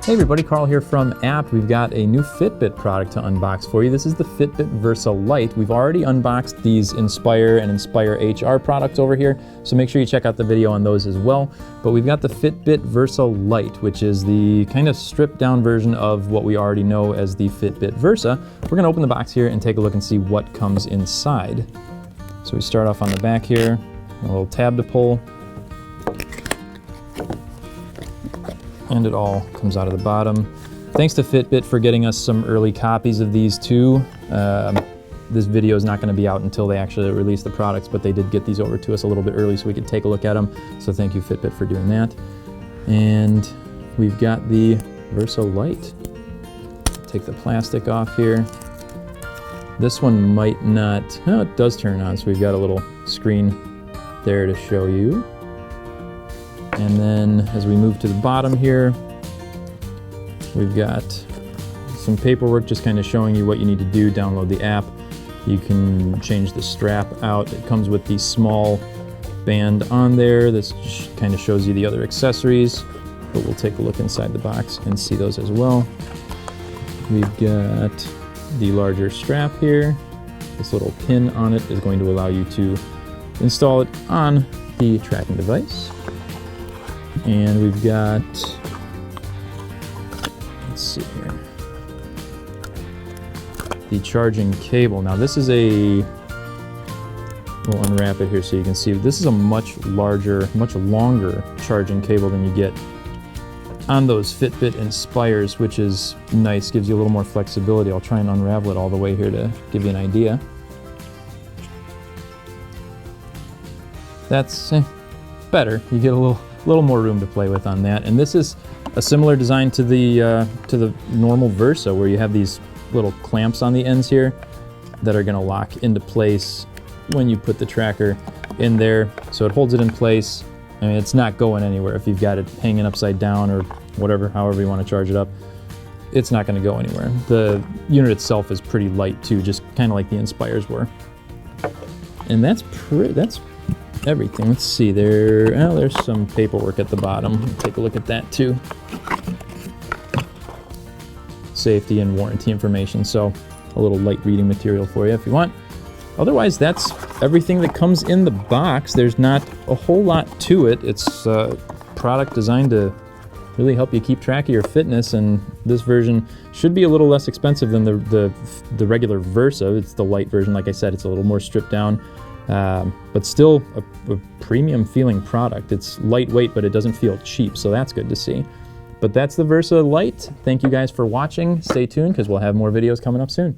Hey everybody, Carl here from App. We've got a new Fitbit product to unbox for you. This is the Fitbit Versa Lite. We've already unboxed these Inspire and Inspire HR products over here, so make sure you check out the video on those as well. But we've got the Fitbit Versa Lite, which is the kind of stripped down version of what we already know as the Fitbit Versa. We're gonna open the box here and take a look and see what comes inside. So we start off on the back here, a little tab to pull. And it all comes out of the bottom. Thanks to Fitbit for getting us some early copies of these too. This video is not going to be out until they actually release the products, but they did get these over to us a little bit early so we could take a look at them. So thank you, Fitbit, for doing that. And we've got the Versa Lite. Take the plastic off here. This one might not, oh, it does turn on, so we've got a little screen there to show you. And then as we move to the bottom here, we've got some paperwork just kind of showing you what you need to do. Download the app. You can change the strap out. It comes with the small band on there. This kind of shows you the other accessories, but we'll take a look inside the box and see those as well. We've got the larger strap here. This little pin on it is going to allow you to install it on the tracking device. And we've got, let's see here, the charging cable. Now this is we'll unwrap it here so you can see, this is a much larger, much longer charging cable than you get on those Fitbit Inspires, which is nice, gives you a little more flexibility. I'll try and unravel it all the way here to give you an idea. That's better. You get a little more room to play with on that. And this is a similar design to the normal Versa, where you have these little clamps on the ends here that are going to lock into place when you put the tracker in there. So it holds it in place. I mean, it's not going anywhere. If you've got it hanging upside down or whatever, however you want to charge it up, it's not going to go anywhere. The unit itself is pretty light too, just kind of like the Inspires were. And that's everything. Let's see, there's some paperwork at the bottom. Take a look at that too. Safety and warranty information, so a little light reading material for you if you want. Otherwise, that's everything that comes in the box. There's not a whole lot to it. It's a product designed to really help you keep track of your fitness, and this version should be a little less expensive than the regular Versa. It's the light version. Like I said, it's a little more stripped down. But still a premium feeling product. It's lightweight, but it doesn't feel cheap, so that's good to see. But that's the Versa Lite. Thank you guys for watching. Stay tuned because we'll have more videos coming up soon.